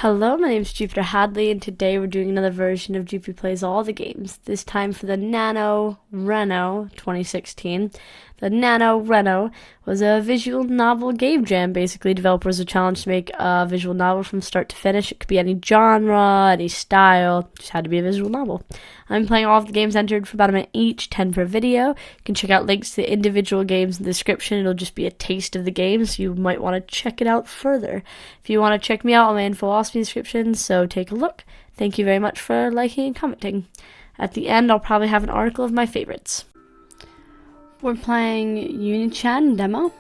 Hello, my name is Jupiter Hadley, and today we're doing another version of Jupi Plays All the Games, this time for the NaNoRenO 2016. The NaNoRenO was a visual novel game jam. Basically, developers were challenged to make a visual novel from start to finish. It could be any genre, any style, just had to be a visual novel. I'm playing all of the games entered for about a minute each, 10 per video. You can check out links to the individual games in the description. It'll just be a taste of the games, so you might want to check it out further. If you want to check me out, all my info will also be in the description, so take a look. Thank you very much for liking and commenting. At the end, I'll probably have an article of my favorites. We're playing Unichan demo.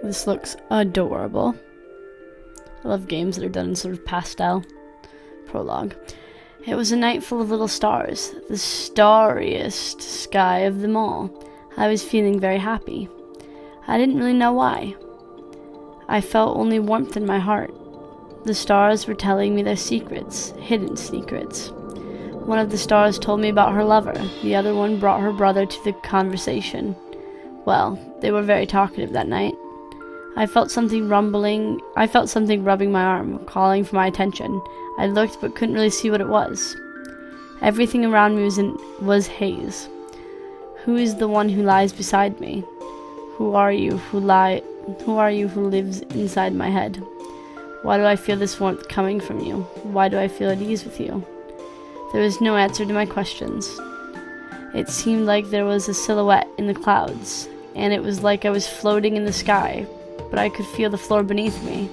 This looks adorable. I love games that are done in sort of pastel. Prologue. It was a night full of little stars, the starriest sky of them all. I was feeling very happy. I didn't really know why. I felt only warmth in my heart. The stars were telling me their secrets, hidden secrets. One of the stars told me about her lover. The other one brought her brother to the conversation. Well, they were very talkative that night. I felt something rubbing my arm, calling for my attention. I looked but couldn't really see what it was. Everything around me was haze. Who is the one who lies beside me? Who are you who lives inside my head? Why do I feel this warmth coming from you? Why do I feel at ease with you? There was no answer to my questions. It seemed like there was a silhouette in the clouds, and it was like I was floating in the sky, but I could feel the floor beneath me.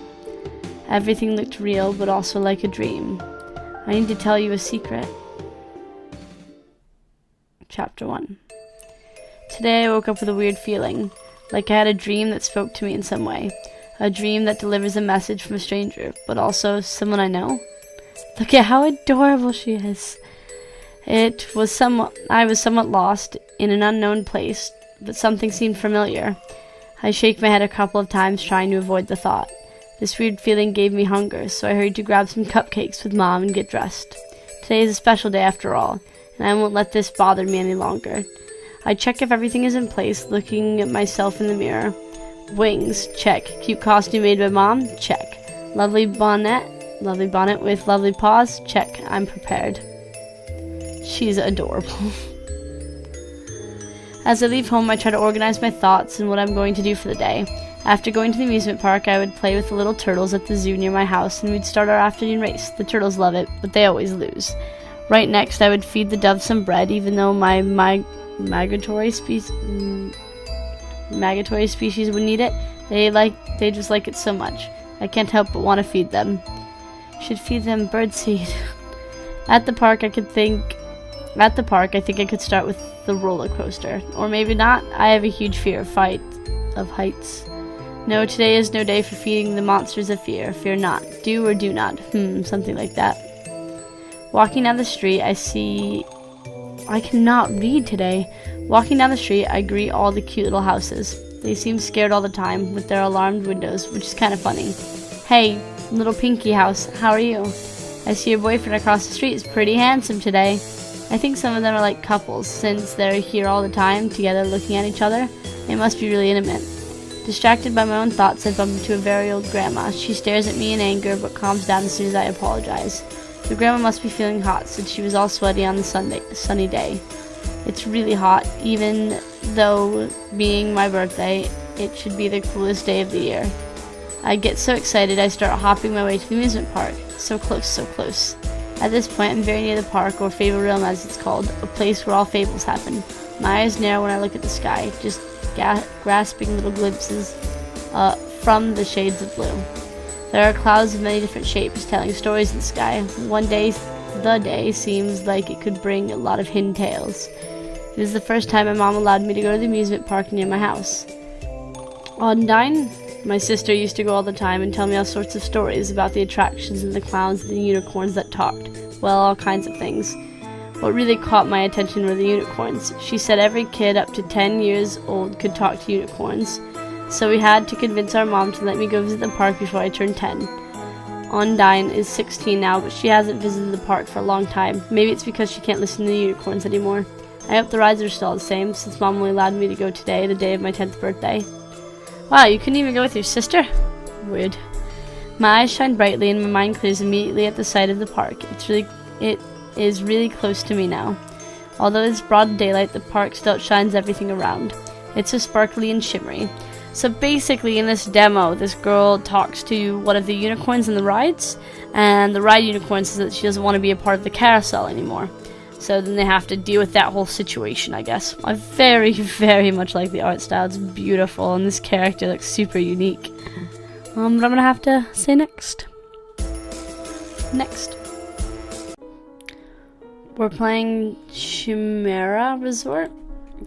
Everything looked real, but also like a dream. I need to tell you a secret. Chapter 1. Today I woke up with a weird feeling, like I had a dream that spoke to me in some way. A dream that delivers a message from a stranger, but also someone I know. Look at how adorable she is. I was somewhat lost in an unknown place, but something seemed familiar. I shake my head a couple of times trying to avoid the thought. This weird feeling gave me hunger, so I hurried to grab some cupcakes with Mom and get dressed. Today is a special day after all, and I won't let this bother me any longer. I check if everything is in place, looking at myself in the mirror. Wings, check. Cute costume made by Mom, check. Lovely bonnet with lovely paws, check. I'm prepared. She's adorable. As I leave home, I try to organize my thoughts and what I'm going to do for the day. After going to the amusement park, I would play with the little turtles at the zoo near my house, and we'd start our afternoon race. The turtles love it, but they always lose. Right next, I would feed the doves some bread, even though my migratory species wouldn't eat it. They just like it so much. I can't help but want to feed them. Should feed them birdseed. At the park, I think I could start with the roller coaster. Or maybe not. I have a huge fear of heights. No, today is no day for feeding the monsters of fear. Fear not. Do or do not. Something like that. Walking down the street, I cannot read today. Walking down the street, I greet all the cute little houses. They seem scared all the time with their alarmed windows, which is kind of funny. Hey, little Pinky house, how are you? I see your boyfriend across the street is pretty handsome today. I think some of them are like couples, since they're here all the time, together looking at each other. They must be really intimate. Distracted by my own thoughts, I bump into a very old grandma. She stares at me in anger, but calms down as soon as I apologize. The grandma must be feeling hot, since she was all sweaty on the sunny day. It's really hot, even though being my birthday, it should be the coolest day of the year. I get so excited I start hopping my way to the amusement park. So close, so close. At this point, I'm very near the park, or Fable Realm as it's called, a place where all fables happen. My eyes narrow when I look at the sky, just grasping little glimpses from the shades of blue. There are clouds of many different shapes telling stories in the sky. One day, the day seems like it could bring a lot of hidden tales. It is the first time my mom allowed me to go to the amusement park near my house. Ondine? My sister used to go all the time and tell me all sorts of stories about the attractions and the clowns and the unicorns that talked. Well, all kinds of things. What really caught my attention were the unicorns. She said every kid up to 10 years old could talk to unicorns. So we had to convince our mom to let me go visit the park before I turned 10. Ondine is 16 now, but she hasn't visited the park for a long time. Maybe it's because she can't listen to the unicorns anymore. I hope the rides are still the same, since Mom only allowed me to go today, the day of my 10th birthday. Wow, you couldn't even go with your sister? Weird. My eyes shine brightly and my mind clears immediately at the sight of the park. It is really close to me now. Although it's broad daylight, the park still shines everything around. It's so sparkly and shimmery. So basically in this demo, this girl talks to one of the unicorns in the rides, and the ride unicorn says that she doesn't want to be a part of the carousel anymore. So then they have to deal with that whole situation, I guess. I very, very much like the art style. It's beautiful, and this character looks super unique. But I'm gonna have to say next. Next. We're playing Chimera Resort?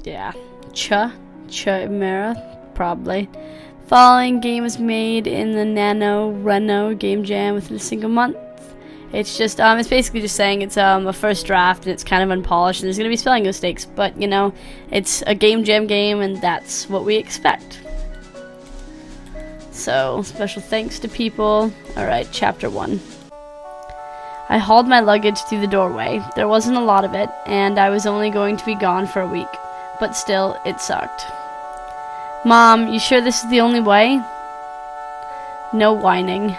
Yeah. Chimera, probably. Following game was made in the NaNoRenO game jam within a single month. It's just, it's basically just saying it's a first draft and it's kind of unpolished and there's going to be spelling mistakes, but you know, it's a game jam game and that's what we expect. So, special thanks to people. Alright, chapter 1. I hauled my luggage through the doorway. There wasn't a lot of it, and I was only going to be gone for a week. But still, it sucked. Mom, you sure this is the only way? No whining.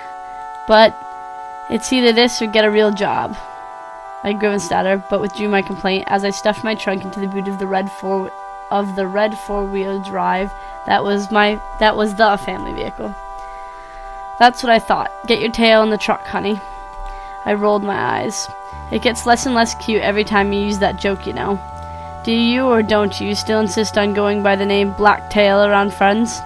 But it's either this or get a real job. I grimaced at her, but withdrew my complaint as I stuffed my trunk into the boot of the red four-wheel drive. That was the family vehicle. That's what I thought. Get your tail in the truck, honey. I rolled my eyes. It gets less and less cute every time you use that joke, you know. Do you or don't you still insist on going by the name Blacktail around friends?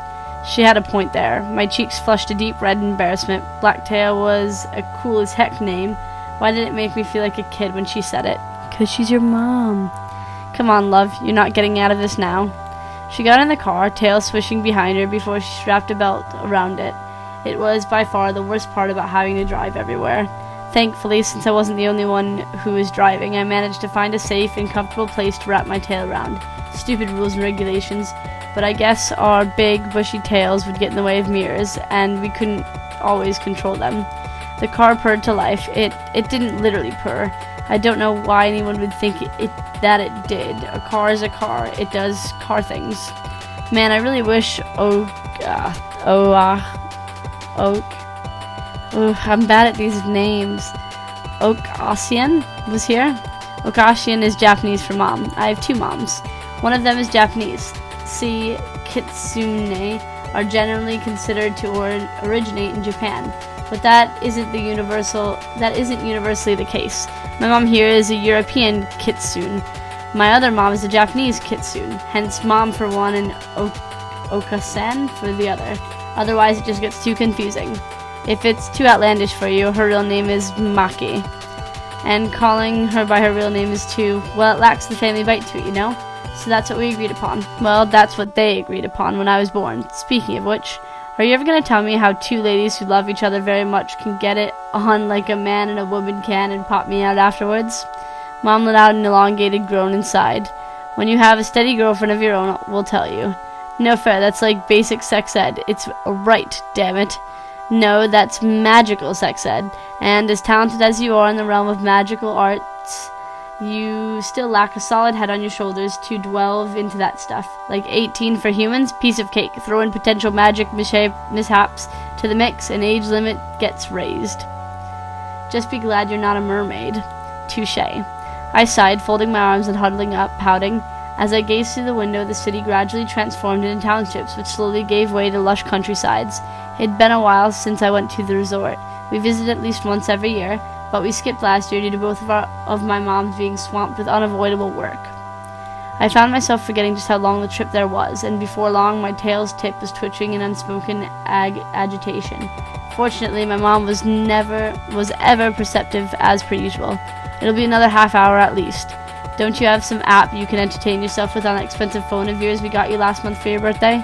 She had a point there. My cheeks flushed a deep red in embarrassment. Blacktail was a cool as heck name. Why did it make me feel like a kid when she said it? 'Cause she's your mom. Come on, love. You're not getting out of this now. She got in the car, tail swishing behind her before she strapped a belt around it. It was by far the worst part about having to drive everywhere. Thankfully, since I wasn't the only one who was driving, I managed to find a safe and comfortable place to wrap my tail around. Stupid rules and regulations, but I guess our big, bushy tails would get in the way of mirrors, and we couldn't always control them. The car purred to life. It didn't literally purr. I don't know why anyone would think that it did. A car is a car. It does car things. Man, I really wish I'm bad at these names. Okasian was here. Okasian is Japanese for mom. I have 2 moms. One of them is Japanese. See, kitsune are generally considered to originate in Japan, but that isn't universally the case. My mom here is a European kitsune. My other mom is a Japanese kitsune, hence mom for one and Okasan for the other. Otherwise, it just gets too confusing. If it's too outlandish for you, her real name is Maki. And calling her by her real name is too, well, it lacks the family bite to it, you know? So that's what we agreed upon. Well, that's what they agreed upon when I was born. Speaking of which, are you ever going to tell me how 2 ladies who love each other very much can get it on like a man and a woman can and pop me out afterwards? Mom let out an elongated groan and sighed. When you have a steady girlfriend of your own, we'll tell you. No fair, that's like basic sex ed. It's right, damn it. No, that's magical sex ed. And as talented as you are in the realm of magical arts, you still lack a solid head on your shoulders to delve into that stuff. Like 18 for humans, piece of cake. Throw in potential magic mishaps to the mix, and age limit gets raised. Just be glad you're not a mermaid. Touché. I sighed, folding my arms and huddling up, pouting. As I gazed through the window, the city gradually transformed into townships, which slowly gave way to lush countrysides. It had been a while since I went to the resort. We visited at least once every year, but we skipped last year due to both of my moms being swamped with unavoidable work. I found myself forgetting just how long the trip there was, and before long my tail's tip was twitching in unspoken agitation. Fortunately, my mom was ever perceptive as per usual. It'll be another half hour at least. Don't you have some app you can entertain yourself with on that expensive phone of yours we got you last month for your birthday?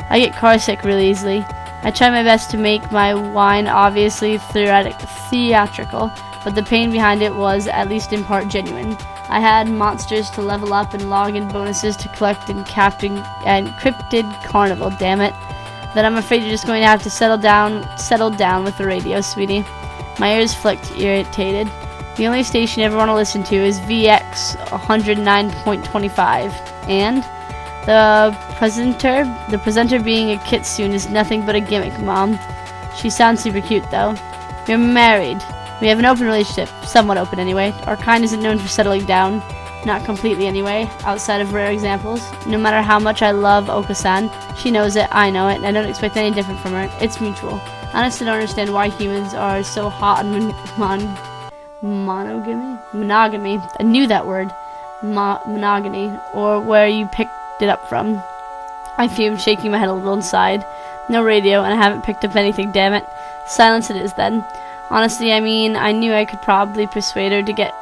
I get car sick really easily. I try my best to make my whine obviously theatrical, but the pain behind it was, at least in part, genuine. I had monsters to level up and login bonuses to collect and encrypted carnival, damn it. Then I'm afraid you're just going to have to settle down with the radio, sweetie. My ears flicked, irritated. The only station you ever want to listen to is VX 109.25, and the presenter being a kitsune is nothing but a gimmick, Mom. She sounds super cute, though. We're married. We have an open relationship. Somewhat open, anyway. Our kind isn't known for settling down. Not completely, anyway, outside of rare examples. No matter how much I love Oka-san, she knows it, I know it, and I don't expect any different from her. It's mutual. I honestly don't understand why humans are so hot on monogamy? I knew that word. Monogamy. Or where you picked it up from. I fumed, shaking my head a little inside. No radio, and I haven't picked up anything, damn it. Silence it is, then. Honestly, I mean, I knew I could probably persuade her to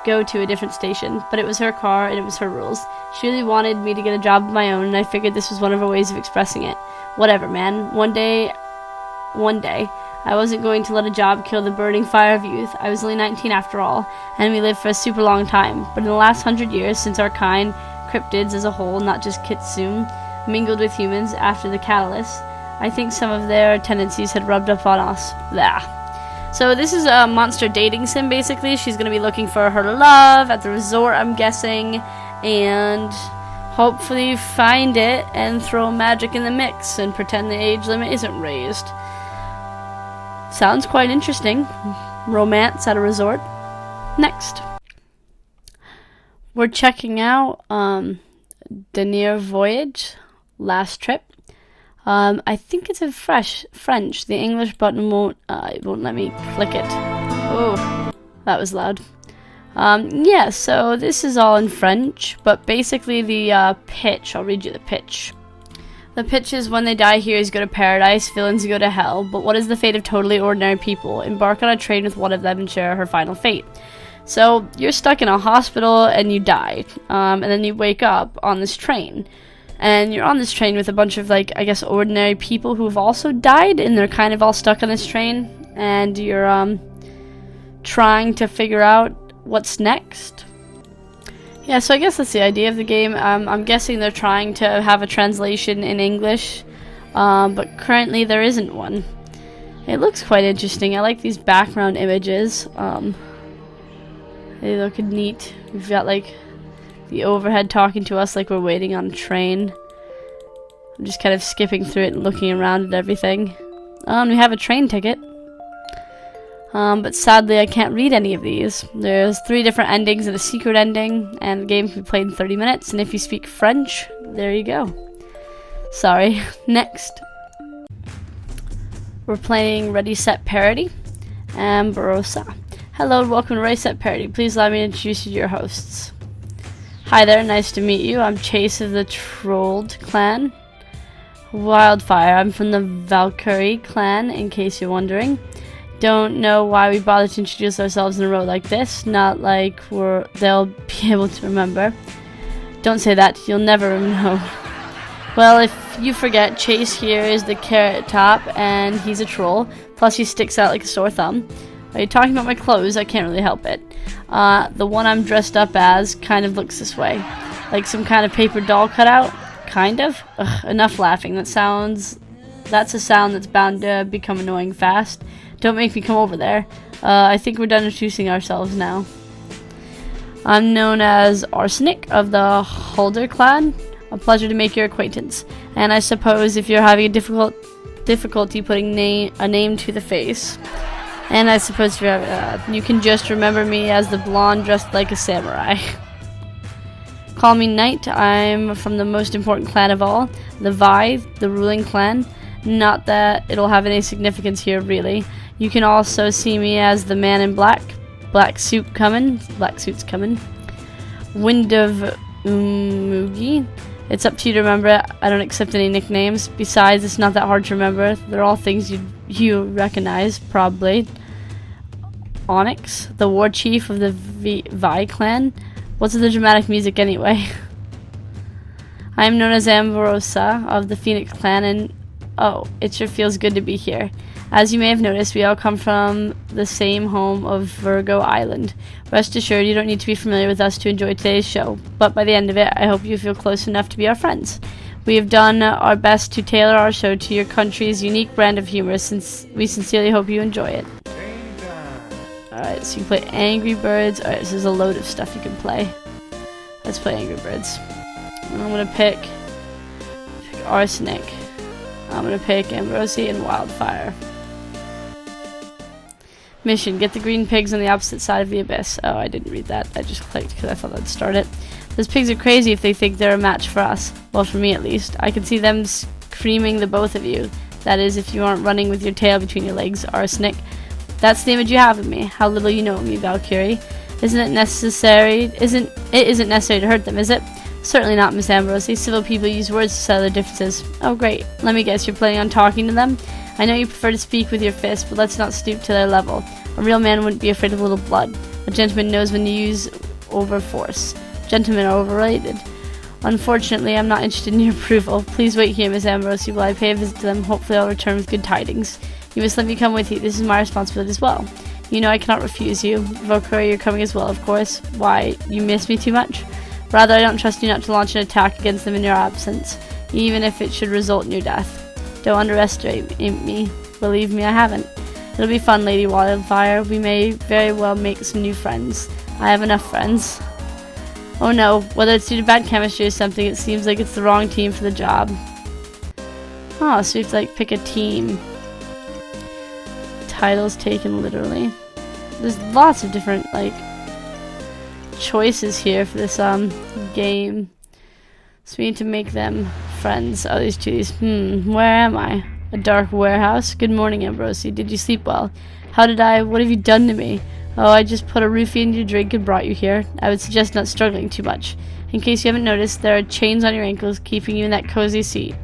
go to a different station, but it was her car and it was her rules. She really wanted me to get a job of my own, and I figured this was one of her ways of expressing it. Whatever, man. One day, I wasn't going to let a job kill the burning fire of youth. I was only 19 after all, and we lived for a super long time. But in the last 100 years, since our kind, cryptids as a whole, not just Kitsune, mingled with humans after the catalyst, I think some of their tendencies had rubbed up on us. Blah. So this is a monster dating sim, basically. She's going to be looking for her love at the resort, I'm guessing, and hopefully find it and throw magic in the mix and pretend the age limit isn't raised. Sounds quite interesting. Romance at a resort. Next. We're checking out Dernier Voyage, last trip. I think it's in French. The English button won't let me click it. Oh, that was loud. Yeah, so this is all in French, but basically the pitch, I'll read you the pitch. The pitch is when they die, heroes go to paradise, villains go to hell, but what is the fate of totally ordinary people? Embark on a train with one of them and share her final fate. So, you're stuck in a hospital and you die, and then you wake up on this train. And you're on this train with a bunch of, like, I guess ordinary people who have also died, and they're kind of all stuck on this train, and you're trying to figure out what's next. Yeah, so I guess that's the idea of the game. I'm guessing they're trying to have a translation in English, but currently there isn't one. It looks quite interesting. I like these background images. They look neat. We've got, like, the overhead talking to us like we're waiting on a train. I'm just kind of skipping through it and looking around at everything. We have a train ticket. But sadly I can't read any of these. There's 3 different endings and a secret ending, and the game can be played in 30 minutes, and if you speak French, there you go. Sorry. Next. We're playing Ready Set Parody. Amberosa. Hello, welcome to Ready Set Parody. Please allow me to introduce you to your hosts. Hi there, nice to meet you. I'm Chase of the Trolled clan. Wildfire, I'm from the Valkyrie clan, in case you're wondering. Don't know why we bother to introduce ourselves in a row like this. Not like they'll be able to remember. Don't say that, you'll never know. Well, if you forget, Chase here is the carrot top, and he's a troll. Plus he sticks out like a sore thumb. Are you talking about my clothes? I can't really help it. The one I'm dressed up as kind of looks this way. Like some kind of paper doll cutout? Kind of? Ugh, enough laughing. That's a sound that's bound to become annoying fast. Don't make me come over there. I think we're done introducing ourselves now. I'm known as Arsenic of the Holder clan. A pleasure to make your acquaintance. And I suppose if you're having a difficulty putting a name to the face. And I suppose if you're, you can just remember me as the blonde dressed like a samurai. Call me Knight. I'm from the most important clan of all, the Vi, the ruling clan. Not that it'll have any significance here, really. You can also see me as the man in black. Black suit's coming. Wind of Umugi. It's up to you to remember it. I don't accept any nicknames. Besides, it's not that hard to remember. They're all things you recognize, probably. Onyx, the war chief of the Vi clan. What's the dramatic music anyway? I am known as Amberosa of the Phoenix clan, and oh, it sure feels good to be here. As you may have noticed, we all come from the same home of Virgo Island. Rest assured, you don't need to be familiar with us to enjoy today's show, but by the end of it, I hope you feel close enough to be our friends. We have done our best to tailor our show to your country's unique brand of humor, since we sincerely hope you enjoy it. Alright, so you can play Angry Birds. Alright, so there's a load of stuff you can play. Let's play Angry Birds. I'm gonna pick Arsenic. I'm gonna pick Ambrosia and Wildfire. Mission, get the green pigs on the opposite side of the abyss. Oh, I didn't read that. I just clicked because I thought that'd start it. Those pigs are crazy if they think they're a match for us. Well, for me at least. I can see them screaming the both of you. That is, if you aren't running with your tail between your legs, arsenic. That's the image you have of me. How little you know of me, Valkyrie. Isn't it necessary to hurt them, is it? Certainly not, Miss Ambrosi. Civil people use words to settle their differences. Oh, great. Let me guess, you're planning on talking to them? I know you prefer to speak with your fist, but let's not stoop to their level. A real man wouldn't be afraid of a little blood. A gentleman knows when to use overforce. Gentlemen are overrated. Unfortunately, I'm not interested in your approval. Please wait here, Miss Ambrosi, while I pay a visit to them. Hopefully I'll return with good tidings. You must let me come with you. This is my responsibility as well. You know I cannot refuse you. Valkyrie, you're coming as well, of course. Why, you miss me too much? Rather, I don't trust you not to launch an attack against them in your absence, even if it should result in your death. Don't underestimate me. Believe me, I haven't. It'll be fun, Lady Wildfire. We may very well make some new friends. I have enough friends. Oh no, whether it's due to bad chemistry or something, it seems like it's the wrong team for the job. Oh, so you have to like pick a team. Titles taken literally. There's lots of different like choices here for this game. So we need to make them friends. Oh, these two. Where am I? A dark warehouse? Good morning, Ambrosi. Did you sleep well? How did I? What have you done to me? Oh, I just put a roofie in your drink and brought you here. I would suggest not struggling too much. In case you haven't noticed, there are chains on your ankles keeping you in that cozy seat.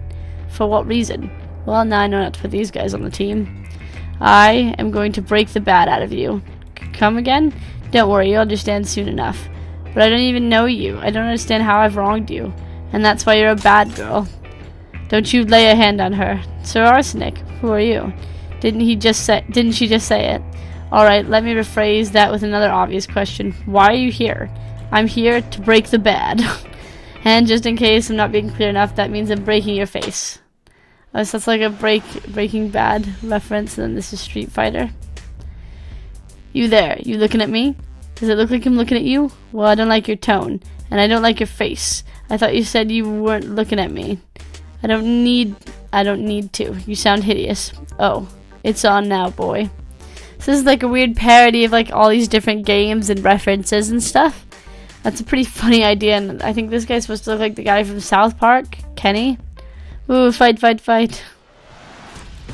For what reason? Well, now I know not to put these guys on the team. I am going to break the bad out of you. Come again? Don't worry, you'll understand soon enough. But I don't even know you. I don't understand how I've wronged you. And that's why you're a bad girl. Don't you lay a hand on her. Sir Arsenic, who are you? Didn't she just say it? Alright, let me rephrase that with another obvious question. Why are you here? I'm here to break the bad. And just in case I'm not being clear enough, that means I'm breaking your face. Oh, so that's like a Breaking Bad reference, and then this is Street Fighter. You there, you looking at me? Does it look like I'm looking at you? Well, I don't like your tone, and I don't like your face. I thought you said you weren't looking at me. I don't need to. You sound hideous. Oh, it's on now, boy. So this is like a weird parody of like all these different games and references and stuff. That's a pretty funny idea, and I think this guy's supposed to look like the guy from South Park, Kenny. Ooh, fight, fight, fight.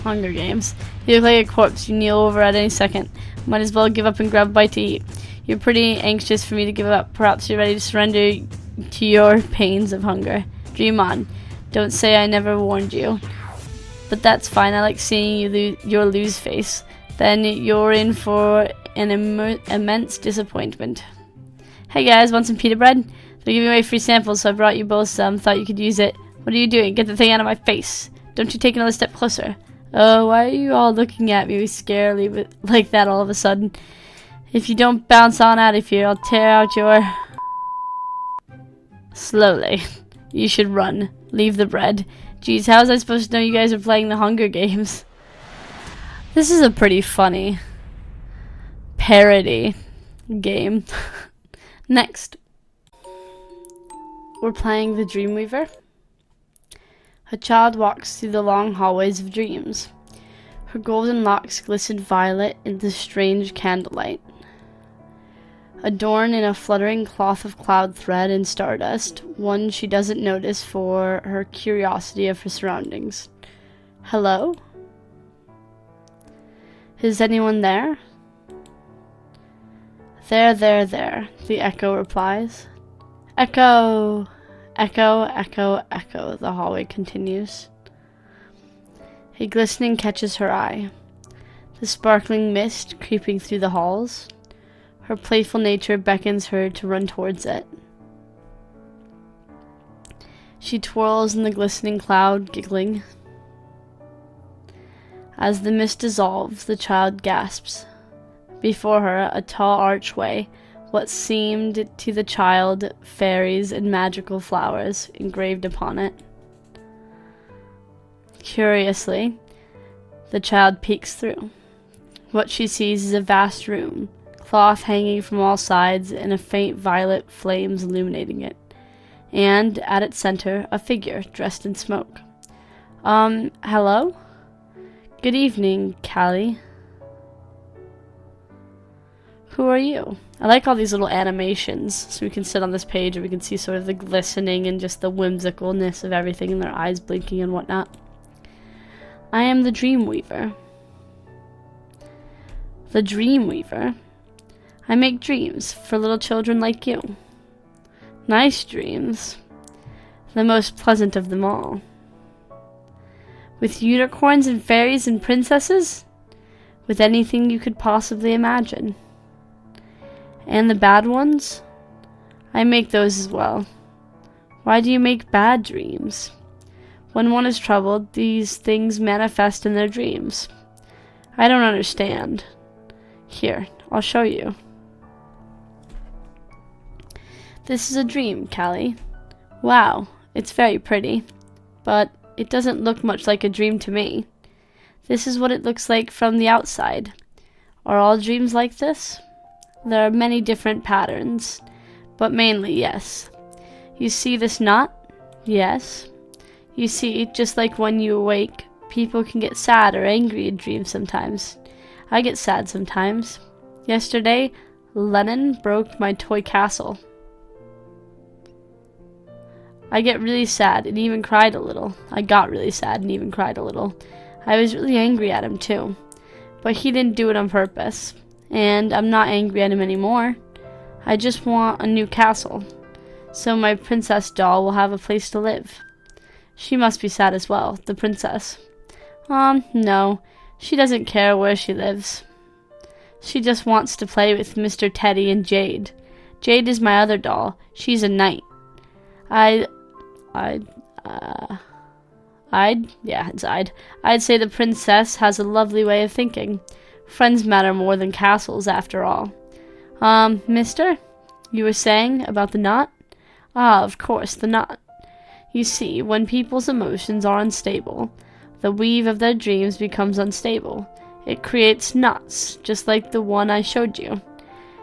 Hunger Games. You look like a corpse. You kneel over at any second. Might as well give up and grab a bite to eat. You're pretty anxious for me to give up. Perhaps you're ready to surrender to your pains of hunger. Dream on. Don't say I never warned you. But that's fine. I like seeing you your lose face. Then you're in for an immense disappointment. Hey guys, want some pita bread? They're giving away free samples, so I brought you both some. Thought you could use it. What are you doing? Get the thing out of my face. Don't you take another step closer. Oh, why are you all looking at me scarily like that all of a sudden? If you don't bounce on out of here, I'll tear out your... Slowly. You should run. Leave the bread. Geez, how was I supposed to know you guys are playing the Hunger Games? This is a pretty funny parody game. Next. We're playing the Dreamweaver. A child walks through the long hallways of dreams. Her golden locks glisten violet in the strange candlelight. Adorned in a fluttering cloth of cloud thread and stardust, one she doesn't notice for her curiosity of her surroundings. Hello? Is anyone there? There, the echo replies. Echo! Echo, echo, echo, the hallway continues. A glistening catches her eye. The sparkling mist creeping through the halls. Her playful nature beckons her to run towards it. She twirls in the glistening cloud, giggling. As the mist dissolves, the child gasps. Before her, a tall archway, what seemed to the child fairies and magical flowers engraved upon it. Curiously, the child peeks through. What she sees is a vast room, cloth hanging from all sides and a faint violet flames illuminating it, and at its center, a figure dressed in smoke. Hello? Good evening, Callie. Who are you? I like all these little animations, so we can sit on this page and we can see sort of the glistening and just the whimsicalness of everything and their eyes blinking and whatnot. I am the Dreamweaver. The Dreamweaver? I make dreams for little children like you. Nice dreams. The most pleasant of them all. With unicorns and fairies and princesses? With anything you could possibly imagine. And the bad ones? I make those as well. Why do you make bad dreams? When one is troubled, these things manifest in their dreams. I don't understand. Here, I'll show you. This is a dream, Callie. Wow, it's very pretty. But it doesn't look much like a dream to me. This is what it looks like from the outside. Are all dreams like this? There are many different patterns, but mainly yes. You see this knot? Yes. You see, just like when you awake, people can get sad or angry in dreams sometimes. I get sad sometimes. Yesterday, Lennon broke my toy castle. I get really sad and even cried a little. I got really sad and even cried a little. I was really angry at him too. But he didn't do it on purpose. And I'm not angry at him anymore. I just want a new castle. So my princess doll will have a place to live. She must be sad as well, the princess. No. She doesn't care where she lives. She just wants to play with Mr. Teddy and Jade. Jade is my other doll. She's a knight. I'd say the princess has a lovely way of thinking. Friends matter more than castles, after all. Mister? You were saying about the knot? Ah, of course, the knot. You see, when people's emotions are unstable, the weave of their dreams becomes unstable. It creates knots, just like the one I showed you.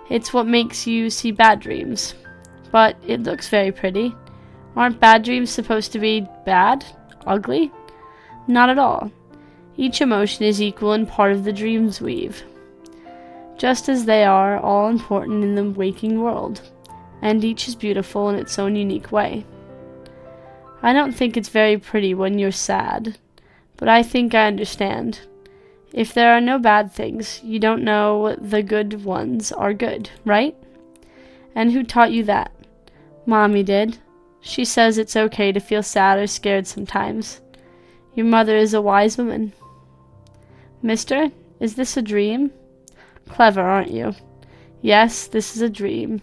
It's what makes you see bad dreams. But it looks very pretty. Aren't bad dreams supposed to be bad? Ugly? Not at all. Each emotion is equal and part of the dream's weave, just as they are all important in the waking world, and each is beautiful in its own unique way. I don't think it's very pretty when you're sad, but I think I understand. If there are no bad things, you don't know the good ones are good, right? And who taught you that? Mommy did. She says it's okay to feel sad or scared sometimes. Your mother is a wise woman. Mister, is this a dream? Clever, aren't you? Yes, this is a dream.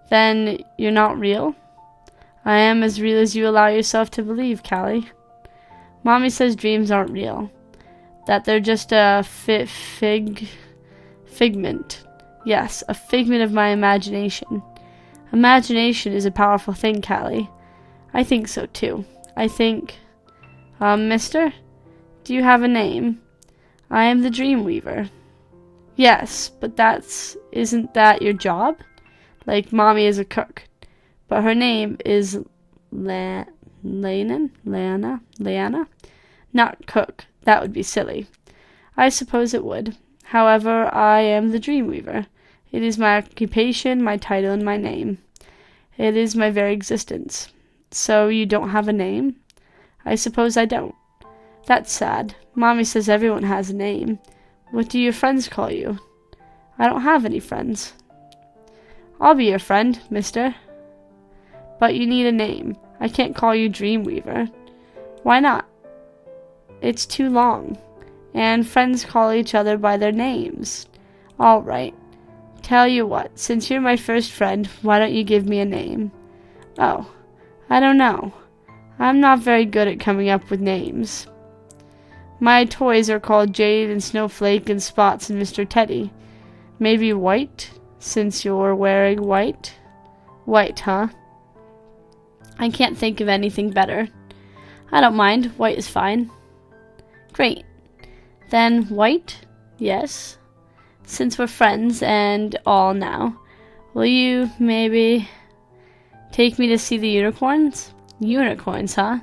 Then you're not real? I am as real as you allow yourself to believe, Callie. Mommy says dreams aren't real. That they're just a figment. Yes, a figment of my imagination. Imagination is a powerful thing, Callie. I think so, too. I think... mister? Do you have a name? I am the Dreamweaver. Yes, but isn't that your job? Like, Mommy is a cook. But her name is Leanna? Not cook. That would be silly. I suppose it would. However, I am the Dreamweaver. It is my occupation, my title, and my name. It is my very existence. So you don't have a name? I suppose I don't. That's sad. Mommy says everyone has a name. What do your friends call you? I don't have any friends. I'll be your friend, mister. But you need a name. I can't call you Dreamweaver. Why not? It's too long. And friends call each other by their names. All right. Tell you what, since you're my first friend, why don't you give me a name? Oh, I don't know. I'm not very good at coming up with names. My toys are called Jade and Snowflake and Spots and Mr. Teddy. Maybe White, since you're wearing white? White, huh? I can't think of anything better. I don't mind. White is fine. Great. Then White? Yes. Since we're friends and all now, will you maybe take me to see the unicorns? Unicorns, huh?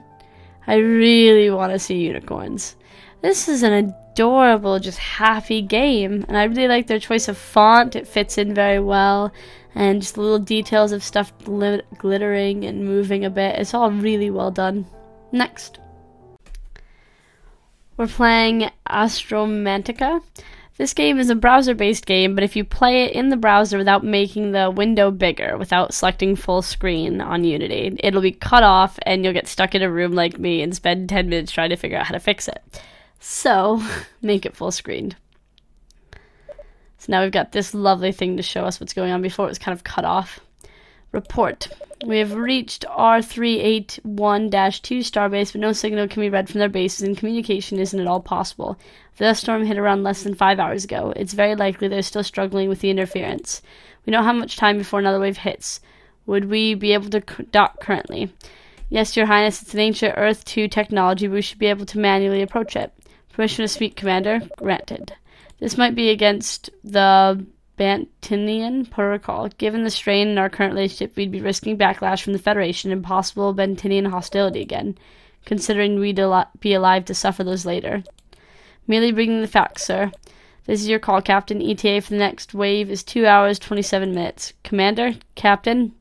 I really want to see unicorns. This is an adorable, just happy game. And I really like their choice of font. It fits in very well. And just the little details of stuff glittering and moving a bit. It's all really well done. Next. We're playing Astromantica. This game is a browser-based game, but if you play it in the browser without making the window bigger, without selecting full screen on Unity, it'll be cut off and you'll get stuck in a room like me and spend 10 minutes trying to figure out how to fix it. So, make it full screened. So now we've got this lovely thing to show us what's going on. Before it was kind of cut off. Report. We have reached R381-2 Starbase, but no signal can be read from their bases, and communication isn't at all possible. The dust storm hit around less than 5 hours ago. It's very likely they're still struggling with the interference. We don't have much time before another wave hits. Would we be able to dock currently? Yes, Your Highness, it's an ancient Earth 2 technology, but we should be able to manually approach it. Permission to speak, Commander? Granted. This might be against the Bantinian protocol. Given the strain in our current relationship, we'd be risking backlash from the Federation and possible Bantinian hostility again, considering we'd be alive to suffer those later. Merely bringing the facts, sir. This is your call, Captain. ETA for the next wave is 2 hours, 27 minutes. Commander? Captain?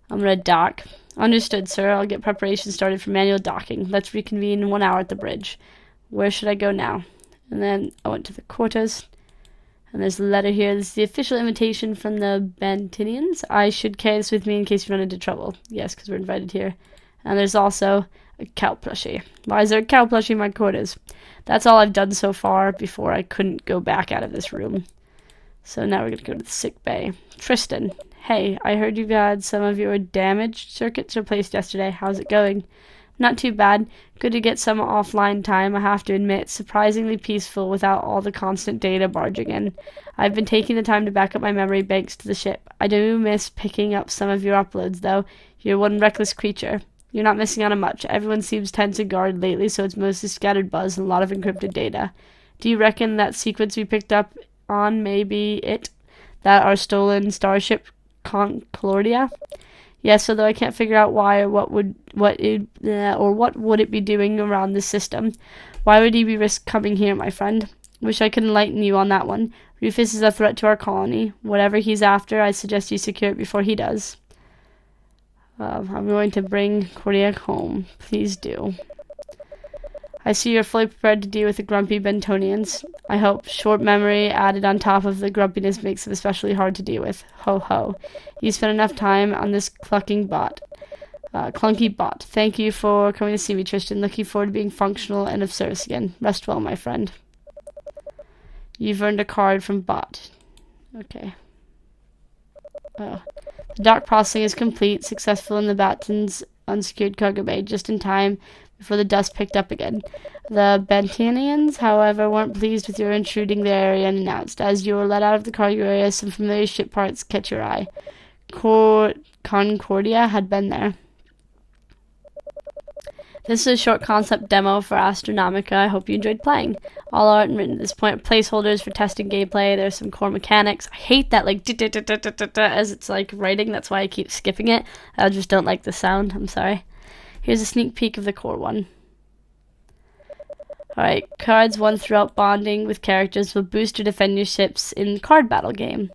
I'm gonna dock. Understood, sir. I'll get preparations started for manual docking. Let's reconvene in 1 hour at the bridge. Where should I go now? And then I went to the quarters. And there's a letter here. This is the official invitation from the Bantinians. I should carry this with me in case we run into trouble. Yes, because we're invited here. And there's also a cow plushie. Why is there a cow plushie in my quarters? That's all I've done so far before I couldn't go back out of this room. So now we're going to go to the sick bay. Tristan. Hey, I heard you've had some of your damaged circuits replaced yesterday. How's it going? Not too bad. Good to get some offline time, I have to admit. Surprisingly peaceful without all the constant data barging in. I've been taking the time to back up my memory banks to the ship. I do miss picking up some of your uploads, though. You're one reckless creature. You're not missing out on much. Everyone seems tense and guarded lately, so it's mostly scattered buzz and a lot of encrypted data. Do you reckon that sequence we picked up on may be it? That our stolen starship Concordia? Yes, although I can't figure out why or what would it be doing around this system. Why would he be risk coming here, my friend? Wish I could enlighten you on that one. Rufus is a threat to our colony. Whatever he's after, I suggest you secure it before he does. I'm going to bring Cordia home. Please do. I see you're fully prepared to deal with the grumpy Bentonians. I hope. Short memory added on top of the grumpiness makes them especially hard to deal with. Ho ho. You spent enough time on this clunky bot. Thank you for coming to see me, Tristan. Looking forward to being functional and of service again. Rest well, my friend. You've earned a card from bot. Okay. The dock processing is complete. Successful in the Batten's unsecured cargo bay. Just in time before the dust picked up again. The Bantinians, however, weren't pleased with your intruding their area and announced. As you were let out of the cargo area, some familiar ship parts catch your eye. Concordia had been there. This is a short concept demo for Astronomica. I hope you enjoyed playing. All art and written at this point. Placeholders for testing gameplay. There's some core mechanics. I hate that like as it's like writing. That's why I keep skipping it. I just don't like the sound. I'm sorry. Here's a sneak peek of the core one. Alright, cards won throughout bonding with characters will boost or defend your ships in the card battle game.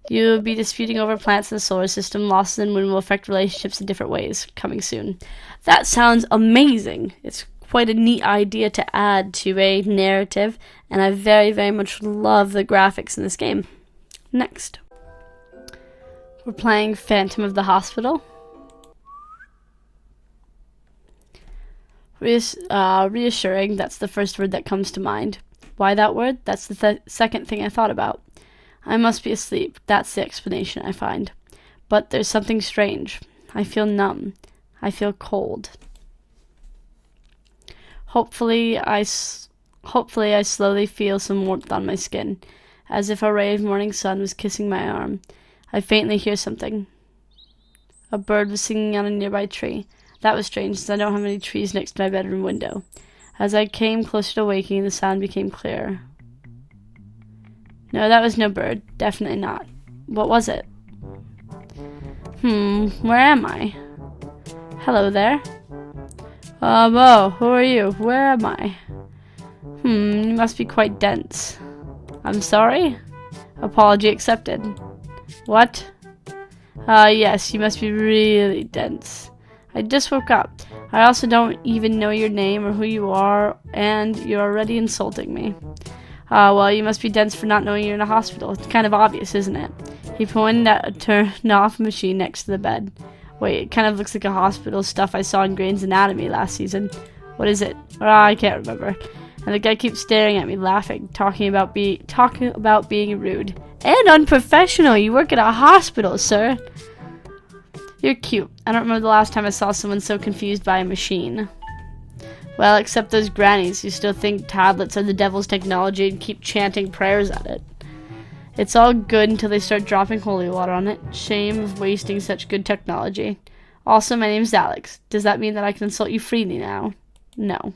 You'll be disputing over plants in the solar system. Losses and win will affect relationships in different ways. Coming soon. That sounds amazing. It's quite a neat idea to add to a narrative, and I very, very much love the graphics in this game. Next. We're playing Phantom of the Hospital. Reassuring, that's the first word that comes to mind. Why that word? That's the second thing I thought about. I must be asleep. That's the explanation I find. But there's something strange. I feel numb. I feel cold. Hopefully I slowly feel some warmth on my skin, as if a ray of morning sun was kissing my arm. I faintly hear something. A bird was singing on a nearby tree. That was strange, since I don't have any trees next to my bedroom window. As I came closer to waking, the sound became clearer. No, that was no bird. Definitely not. What was it? Where am I? Hello there. Oh, who are you? Where am I? must be quite dense. I'm sorry? Apology accepted. What? Yes, you must be really dense. I just woke up. I also don't even know your name or who you are, and you're already insulting me. Well, you must be dense for not knowing you're in a hospital. It's kind of obvious, isn't it? He pointed at a turned-off machine next to the bed. Wait, it kind of looks like a hospital stuff I saw in Grey's Anatomy last season. What is it? I can't remember. And the guy keeps staring at me, laughing, talking about being rude and unprofessional. You work at a hospital, sir. You're cute. I don't remember the last time I saw someone so confused by a machine. Well, except those grannies who still think tablets are the devil's technology and keep chanting prayers at it. It's all good until they start dropping holy water on it. Shame of wasting such good technology. Also, my name's Alex. Does that mean that I can insult you freely now? No.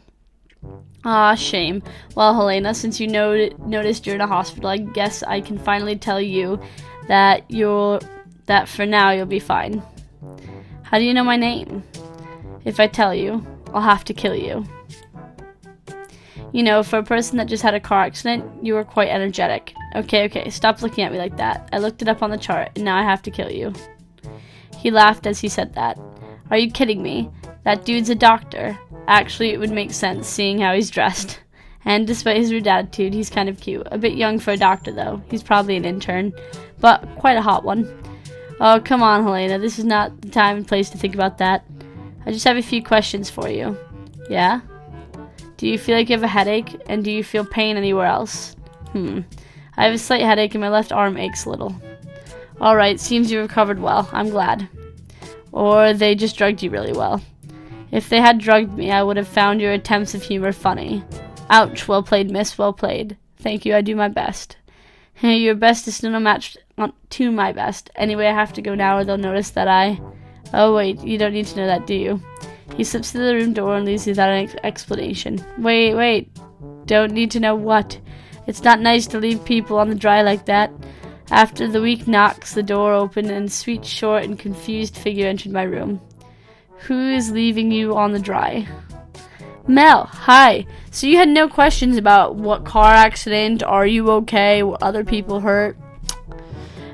Shame. Well, Helena, since you noticed you're in a hospital, I guess I can finally tell you that for now you'll be fine. How do you know my name? If I tell you, I'll have to kill you. You know, for a person that just had a car accident, you were quite energetic. Okay, stop looking at me like that. I looked it up on the chart, and now I have to kill you. He laughed as he said that. Are you kidding me? That dude's a doctor. Actually, it would make sense, seeing how he's dressed. And despite his rude attitude, he's kind of cute. A bit young for a doctor, though. He's probably an intern, but quite a hot one. Oh, come on, Helena. This is not the time and place to think about that. I just have a few questions for you. Yeah? Do you feel like you have a headache? And do you feel pain anywhere else? I have a slight headache and my left arm aches a little. Alright, seems you recovered well. I'm glad. Or they just drugged you really well. If they had drugged me, I would have found your attempts of humor funny. Ouch, well played, miss, well played. Thank you, I do my best. Your best is still no match to my best. Anyway, I have to go now or they'll notice that I... Oh wait, you don't need to know that, do you? He slips to the room door and leaves without an explanation. Wait. Don't need to know what? It's not nice to leave people on the dry like that. After the weak knocks, the door opened and a sweet, short, and confused figure entered my room. Who is leaving you on the dry? Mel, hi. So you had no questions about what car accident, are you okay, what other people hurt?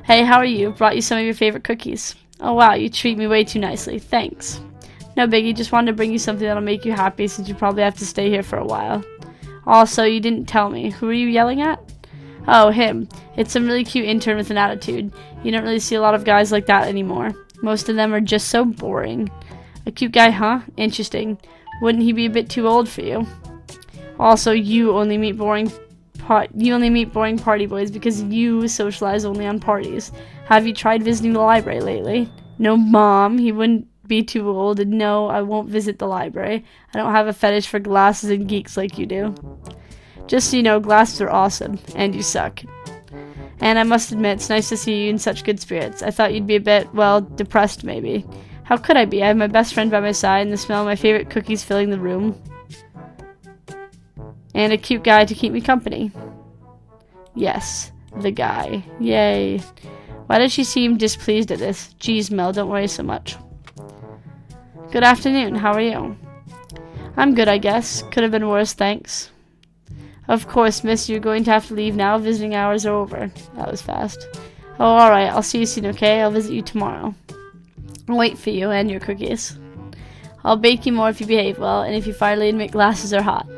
Hey, how are you? Brought you some of your favorite cookies. Oh wow, you treat me way too nicely. Thanks. No biggie, just wanted to bring you something that'll make you happy since you probably have to stay here for a while. Also, you didn't tell me. Who are you yelling at? Oh, him. It's some really cute intern with an attitude. You don't really see a lot of guys like that anymore. Most of them are just so boring. A cute guy, huh? Interesting. Wouldn't he be a bit too old for you? Also, you only meet boring party boys because you socialize only on parties. Have you tried visiting the library lately? No, Mom. He wouldn't be too old, and no, I won't visit the library. I don't have a fetish for glasses and geeks like you do. Just so you know, glasses are awesome, and you suck. And I must admit, it's nice to see you in such good spirits. I thought you'd be a bit, well, depressed maybe. How could I be? I have my best friend by my side, and the smell of my favorite cookies filling the room. And a cute guy to keep me company. Yes, the guy. Yay. Why does she seem displeased at this? Geez, Mel, don't worry so much. Good afternoon, how are you? I'm good, I guess. Could have been worse, thanks. Of course, miss, you're going to have to leave now. Visiting hours are over. That was fast. Oh, alright, I'll see you soon, okay? I'll visit you tomorrow. I'll wait for you and your cookies. I'll bake you more if you behave well, and if you finally admit glasses are hot.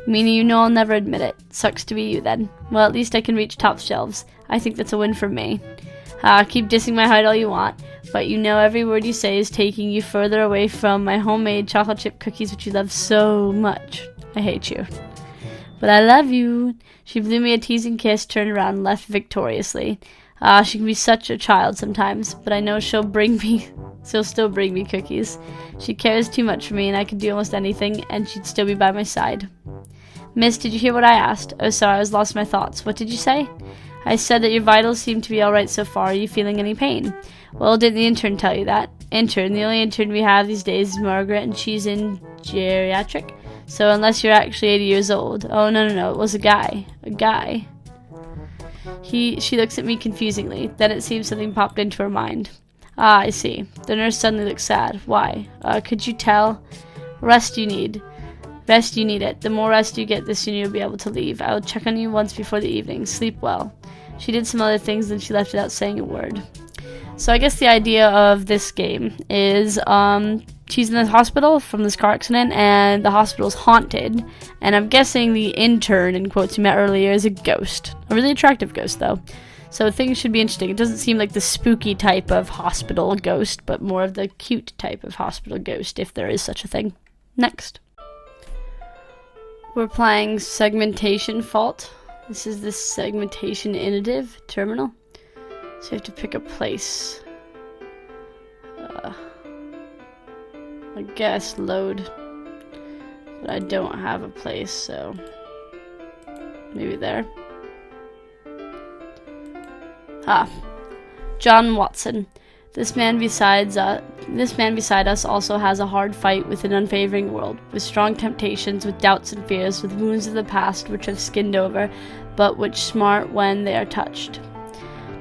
Meaning you know I'll never admit it. Sucks to be you then. Well, at least I can reach top shelves. I think that's a win for me. Keep dissing my height all you want, but you know every word you say is taking you further away from my homemade chocolate chip cookies which you love so much. I hate you. But I love you. She blew me a teasing kiss, turned around, and left victoriously. She can be such a child sometimes, but I know she'll still bring me cookies. She cares too much for me, and I could do almost anything, and she'd still be by my side. Miss, did you hear what I asked? Oh, sorry, I was lost in my thoughts. What did you say? I said that your vitals seem to be alright so far. Are you feeling any pain? Well, didn't the intern tell you that? Intern? The only intern we have these days is Margaret, and she's in geriatric. So unless you're actually 80 years old. Oh, no, it was a guy. A guy. She looks at me confusingly. Then it seems something popped into her mind. Ah, I see. The nurse suddenly looks sad. Why? Could you tell? Rest you need. Rest, you need it. The more rest you get, the sooner you'll be able to leave. I will check on you once before the evening. Sleep well. She did some other things, and she left without saying a word. So I guess the idea of this game is she's in the hospital from this car accident, and the hospital's haunted. And I'm guessing the intern, in quotes you met earlier, is a ghost. A really attractive ghost, though. So things should be interesting. It doesn't seem like the spooky type of hospital ghost, but more of the cute type of hospital ghost, if there is such a thing. Next. We're playing Segmentation Fault. This is the Segmentation Initiative terminal. So you have to pick a place. I guess load. But I don't have a place, so maybe there. John Watson. This man beside us also has a hard fight with an unfavoring world, with strong temptations, with doubts and fears, with wounds of the past which have skinned over, but which smart when they are touched.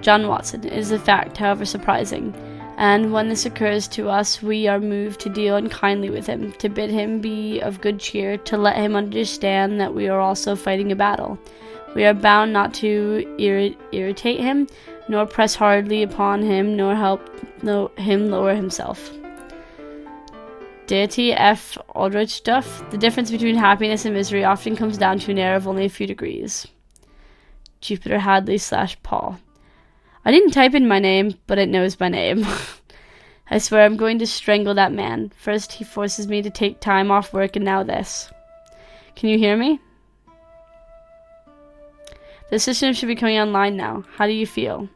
John Watson. It is a fact, however surprising, and when this occurs to us, we are moved to deal unkindly with him, to bid him be of good cheer, to let him understand that we are also fighting a battle. We are bound not to irritate him, nor press hardly upon him, nor help him lower himself. Deity F. Aldrich Duff. The difference between happiness and misery often comes down to an error of only a few degrees. Jupiter Hadley / Paul. I didn't type in my name, but it knows my name. I swear I'm going to strangle that man. First he forces me to take time off work, and now this. Can you hear me? The system should be coming online now. How do you feel?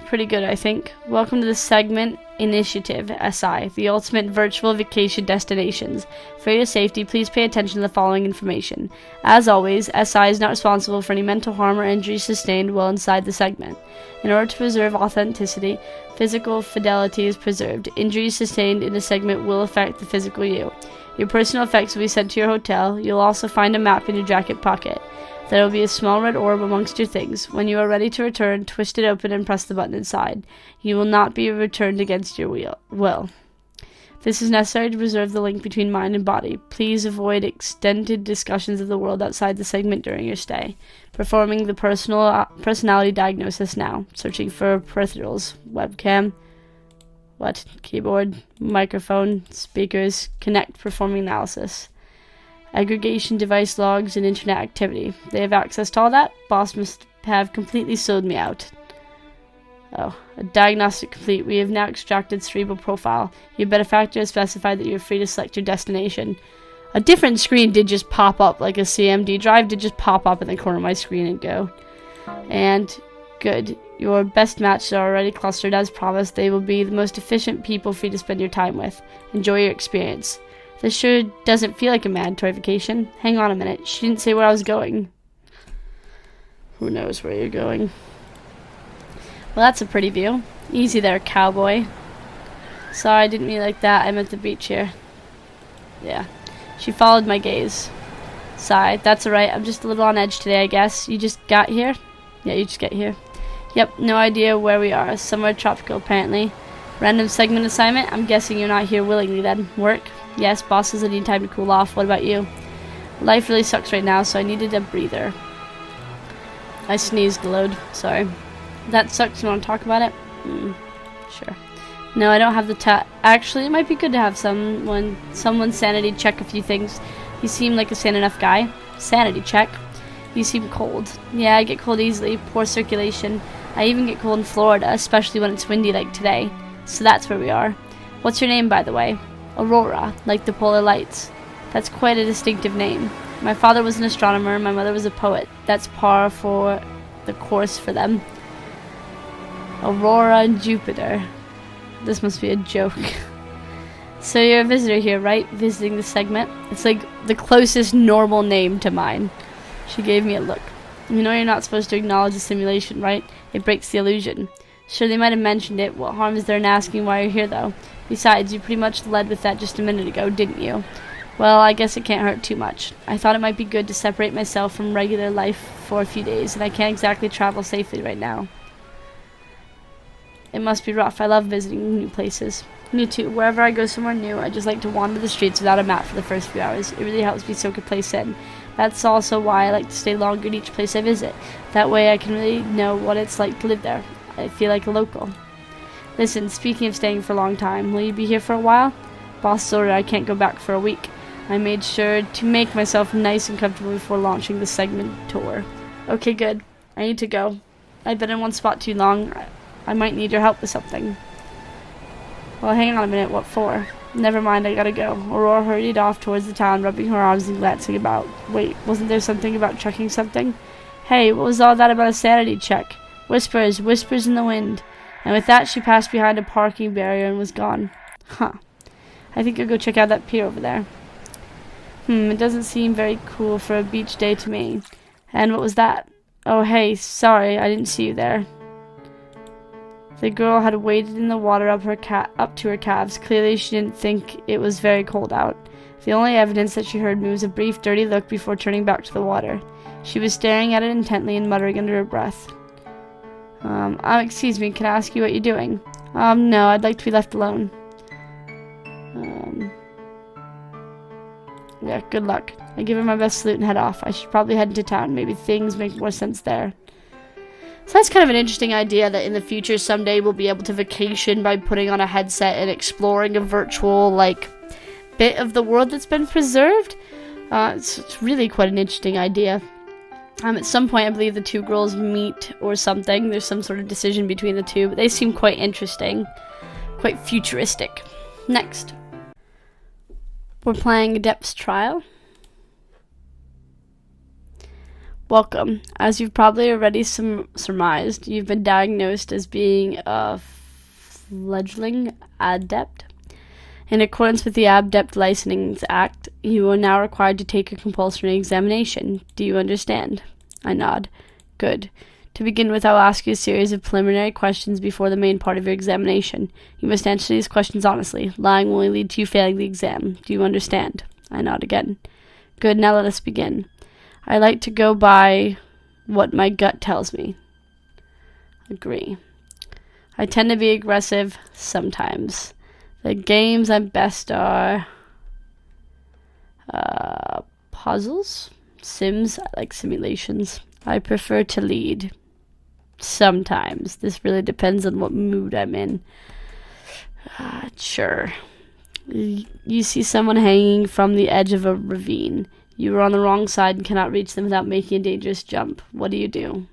Pretty good, I think. Welcome to the Segment Initiative, SI, the ultimate virtual vacation destinations. For your safety, please pay attention to the following information. As always, SI is not responsible for any mental harm or injury sustained while inside the segment. In order to preserve authenticity, physical fidelity is preserved. Injuries sustained in the segment will affect the physical you. Your personal effects will be sent to your hotel. You'll also find a map in your jacket pocket. There will be a small red orb amongst your things. When you are ready to return, twist it open and press the button inside. You will not be returned against your will. This is necessary to preserve the link between mind and body. Please avoid extended discussions of the world outside the segment during your stay. Performing the personality diagnosis now. Searching for peripherals. Webcam. Keyboard. Microphone. Speakers. Connect. Performing analysis. Aggregation, device logs, and internet activity. They have access to all that. Boss must have completely sold me out. Oh, a diagnostic complete. We have now extracted cerebral profile. Your benefactor has specified that you are free to select your destination. A different screen did just pop up, like a CMD drive did just pop up in the corner of my screen and go. And good. Your best matches are already clustered as promised. They will be the most efficient people for you to spend your time with. Enjoy your experience. This sure doesn't feel like a mandatory vacation. Hang on a minute. She didn't say where I was going. Who knows where you're going? Well, that's a pretty view. Easy there, cowboy. Sorry, I didn't mean like that. I'm at the beach here. Yeah. She followed my gaze. Sigh. That's alright. I'm just a little on edge today, I guess. You just got here? Yeah, you just got here. Yep, no idea where we are. Somewhere tropical, apparently. Random segment assignment? I'm guessing you're not here willingly then. Work? Yes, boss says I need time to cool off. What about you? Life really sucks right now, so I needed a breather. I sneezed a load. Sorry. That sucks. You want to talk about it? Sure. No, I don't have the Actually, it might be good to have someone sanity check a few things. You seem like a sane enough guy. Sanity check. You seem cold. Yeah, I get cold easily. Poor circulation. I even get cold in Florida, especially when it's windy like today. So that's where we are. What's your name, by the way? Aurora, like the polar lights. That's quite a distinctive name. My father was an astronomer, my mother was a poet. That's par for the course for them. Aurora and Jupiter. This must be a joke. So you're a visitor here, right? Visiting the segment? It's like the closest normal name to mine. She gave me a look. You know you're not supposed to acknowledge the simulation, right? It breaks the illusion. Sure, they might have mentioned it. What harm is there in asking why you're here, though? Besides, you pretty much led with that just a minute ago, didn't you? Well, I guess it can't hurt too much. I thought it might be good to separate myself from regular life for a few days, and I can't exactly travel safely right now. It must be rough. I love visiting new places. Me too. Wherever I go somewhere new, I just like to wander the streets without a map for the first few hours. It really helps me soak a place in. That's also why I like to stay longer in each place I visit. That way I can really know what it's like to live there. I feel like a local. Listen, speaking of staying for a long time, will you be here for a while? Boss ordered I can't go back for a week. I made sure to make myself nice and comfortable before launching the segment tour. Okay, good. I need to go. I've been in one spot too long. I might need your help with something. Well, hang on a minute. What for? Never mind, I gotta go. Aurora hurried off towards the town, rubbing her arms and glancing about. Wait, wasn't there something about checking something? Hey, what was all that about a sanity check? Whispers, whispers in the wind. And with that, she passed behind a parking barrier and was gone. Huh. I think I'll go check out that pier over there. It doesn't seem very cool for a beach day to me. And what was that? Oh, hey, sorry, I didn't see you there. The girl had waded in the water up to her calves. Clearly, she didn't think it was very cold out. The only evidence that she heard me was a brief, dirty look before turning back to the water. She was staring at it intently and muttering under her breath. Excuse me, can I ask you what you're doing? No, I'd like to be left alone. Yeah, good luck. I give her my best salute and head off. I should probably head into town. Maybe things make more sense there. So that's kind of an interesting idea that in the future someday we'll be able to vacation by putting on a headset and exploring a virtual, like, bit of the world that's been preserved. It's really quite an interesting idea. At some point I believe the two girls meet or something. There's some sort of decision between the two, but they seem quite interesting. Quite futuristic. Next. We're playing Adepts Trial. Welcome. As you've probably already surmised, you've been diagnosed as being a fledgling adept. In accordance with the Adept Licensing Act, you are now required to take a compulsory examination. Do you understand? I nod. Good. To begin with, I'll ask you a series of preliminary questions before the main part of your examination. You must answer these questions honestly. Lying will only lead to you failing the exam. Do you understand? I nod again. Good, now let us begin. I like to go by what my gut tells me. Agree. I tend to be aggressive sometimes. The games I'm best are puzzles, sims, I like simulations. I prefer to lead. Sometimes. This really depends on what mood I'm in. Sure. You see someone hanging from the edge of a ravine. You are on the wrong side and cannot reach them without making a dangerous jump. What do you do?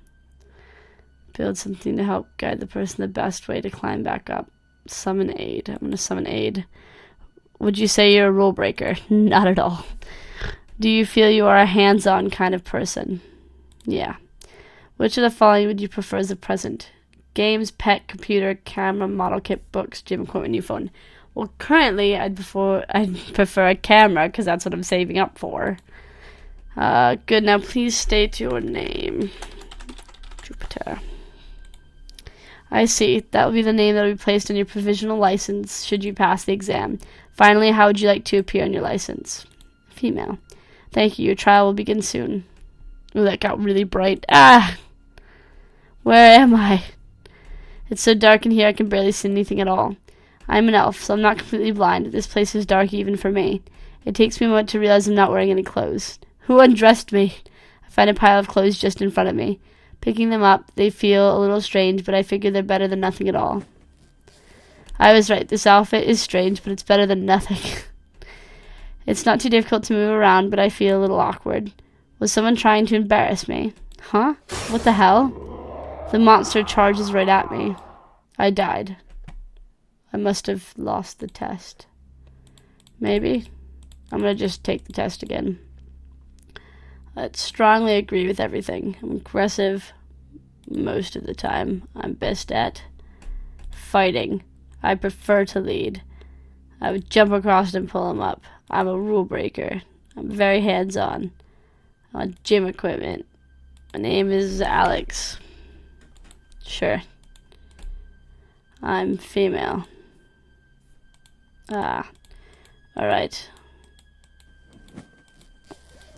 Build something to help guide the person the best way to climb back up. Summon aid. I'm going to summon aid. Would you say you're a rule breaker? Not at all. Do you feel you are a hands-on kind of person? Yeah. Which of the following would you prefer as a present? Games, pet, computer, camera, model kit, books, gym equipment, new phone. Well, currently, I'd prefer a camera, because that's what I'm saving up for. Good, now please state your name. Jupiter. I see. That will be the name that will be placed on your provisional license, should you pass the exam. Finally, how would you like to appear on your license? Female. Thank you. Your trial will begin soon. Ooh, that got really bright. Ah! Where am I? It's so dark in here I can barely see anything at all. I'm an elf, so I'm not completely blind. This place is dark even for me. It takes me a moment to realize I'm not wearing any clothes. Who undressed me? I find a pile of clothes just in front of me. Picking them up, they feel a little strange, but I figure they're better than nothing at all. I was right. This outfit is strange, but it's better than nothing. It's not too difficult to move around, but I feel a little awkward. Was someone trying to embarrass me? Huh? What the hell? The monster charges right at me. I died. I must have lost the test. Maybe. I'm going to just take the test again. I strongly agree with everything. I'm aggressive most of the time. I'm best at fighting. I prefer to lead. I would jump across and pull him up. I'm a rule breaker. I'm very hands-on. I want gym equipment. My name is Alex. Sure. I'm female. Alright.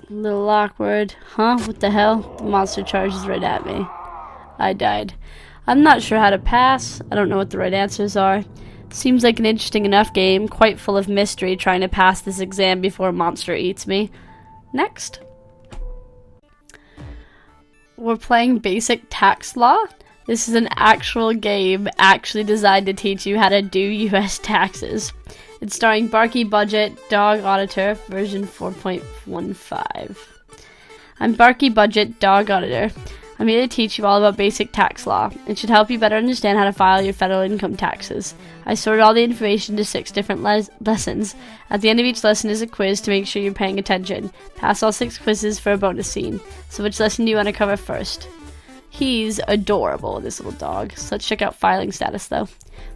A little awkward. Huh? What the hell? The monster charges right at me. I died. I'm not sure how to pass. I don't know what the right answers are. Seems like an interesting enough game, quite full of mystery trying to pass this exam before a monster eats me. Next. We're playing Basic Tax Law. This is an actual game actually designed to teach you how to do US taxes. It's starring Barky Budget, Dog Auditor, version 4.15. I'm Barky Budget, Dog Auditor. I'm here to teach you all about basic tax law. It should help you better understand how to file your federal income taxes. I sorted all the information into 6 different lessons. At the end of each lesson is a quiz to make sure you're paying attention. Pass all 6 quizzes for a bonus scene. So which lesson do you want to cover first? He's adorable, this little dog. So let's check out filing status though.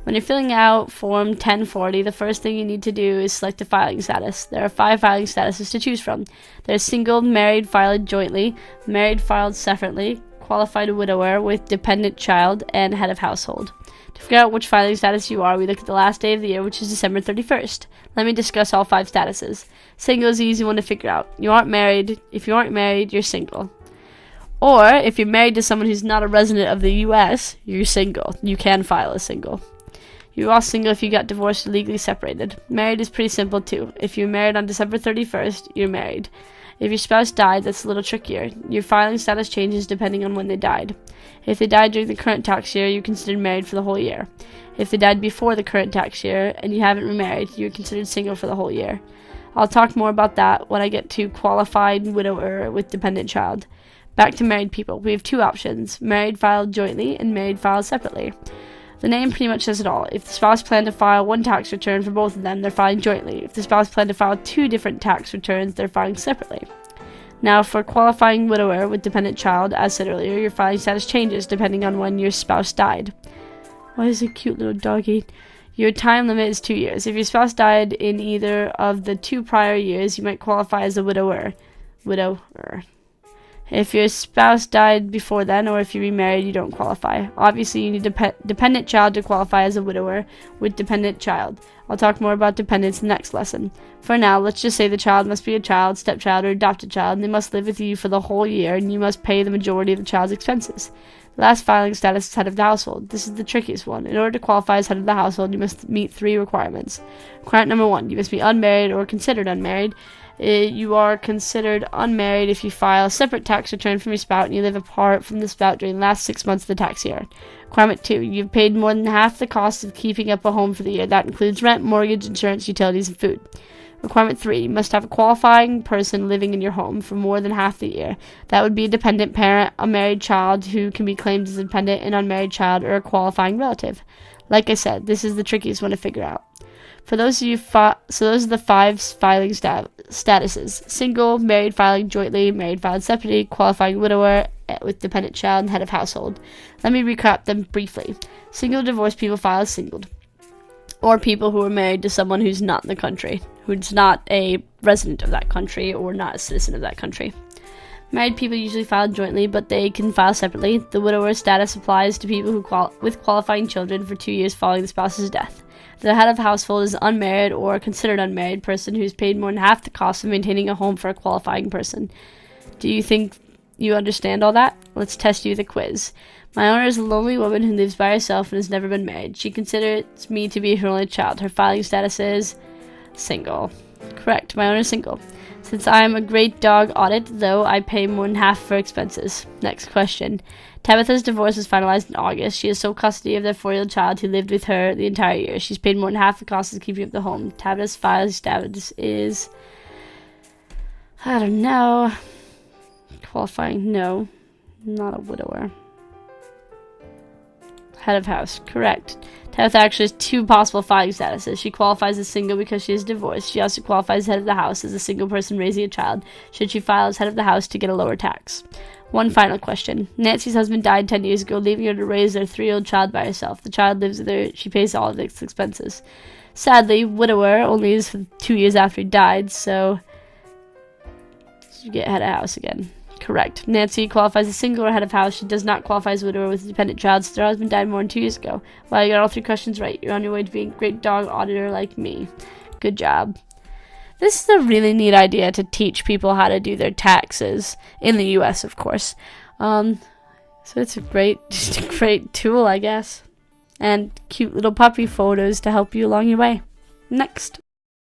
When you're filling out Form 1040, the first thing you need to do is select a filing status. There are 5 filing statuses to choose from. There's single, married, filed jointly, married, filed separately, qualified widower with dependent child, and head of household. To figure out which filing status you are, we look at the last day of the year, which is December 31st. Let me discuss all 5 statuses. Single is the easy one to figure out. You aren't married. If you aren't married, you're single. Or, if you're married to someone who's not a resident of the U.S., you're single. You can file as single. You are single if you got divorced or legally separated. Married is pretty simple too. If you're married on December 31st, you're married. If your spouse died, that's a little trickier. Your filing status changes depending on when they died. If they died during the current tax year, you're considered married for the whole year. If they died before the current tax year and you haven't remarried, you're considered single for the whole year. I'll talk more about that when I get to qualified widower with dependent child. Back to married people. We have 2 options, married filed jointly and married filed separately. The name pretty much says it all. If the spouse planned to file one tax return for both of them, they're filing jointly. If the spouse planned to file 2 different tax returns, they're filing separately. Now, for qualifying widower with dependent child, as said earlier, your filing status changes depending on when your spouse died. Why is it a cute little doggy? Your time limit is 2 years. If your spouse died in either of the 2 prior years, you might qualify as a widower. If your spouse died before then, or if you remarried, you don't qualify. Obviously, you need a dependent child to qualify as a widower with dependent child. I'll talk more about dependents in the next lesson. For now, let's just say the child must be a child, stepchild, or adopted child, and they must live with you for the whole year, and you must pay the majority of the child's expenses. The last filing status is head of the household. This is the trickiest one. In order to qualify as head of the household, you must meet 3 requirements. Requirement number 1, you must be unmarried or considered unmarried. You are considered unmarried if you file a separate tax return from your spouse and you live apart from the spouse during the last 6 months of the tax year. Requirement 2, you've paid more than half the cost of keeping up a home for the year. That includes rent, mortgage, insurance, utilities, and food. Requirement 3, you must have a qualifying person living in your home for more than half the year. That would be a dependent parent, a married child who can be claimed as a dependent, an unmarried child, or a qualifying relative. Like I said, this is the trickiest one to figure out. For those of you, so those are the 5 filing statuses. Single, married filing jointly, married filed separately, qualifying widower with dependent child, and head of household. Let me recap them briefly. Single divorced people file as single. Or people who are married to someone who's not in the country, who's not a resident of that country or not a citizen of that country. Married people usually file jointly, but they can file separately. The widower status applies to people who with qualifying children for 2 years following the spouse's death. The head of household is unmarried or considered unmarried person who's paid more than half the cost of maintaining a home for a qualifying person. Do you think you understand all that? Let's test you with a quiz. My owner is a lonely woman who lives by herself and has never been married. She considers me to be her only child. Her filing status is single. Correct. My owner is single. Since I am a great dog audit, though, I pay more than half for expenses. Next question. Tabitha's divorce was finalized in August. She has sole custody of their 4-year-old child who lived with her the entire year. She's paid more than half the cost of keeping up the home. Tabitha's filing status is... I don't know. Qualifying, no. Not a widower. Head of house, correct. Tabitha actually has 2 possible filing statuses. She qualifies as single because she is divorced. She also qualifies as head of the house as a single person raising a child, should she file as head of the house to get a lower tax. One final question. Nancy's husband died 10 years ago, leaving her to raise their 3-year-old child by herself. The child lives with her. She pays all of its expenses. Sadly, widower only is for 2 years after he died, so you get head of house again. Correct. Nancy qualifies as single or head of house. She does not qualify as widower with a dependent child since her husband died more than 2 years ago. Well, you got all 3 questions right. You're on your way to being a great dog auditor like me. Good job. This is a really neat idea to teach people how to do their taxes in the U.S., of course. So it's just a great tool, I guess. and cute little puppy photos to help you along your way. Next.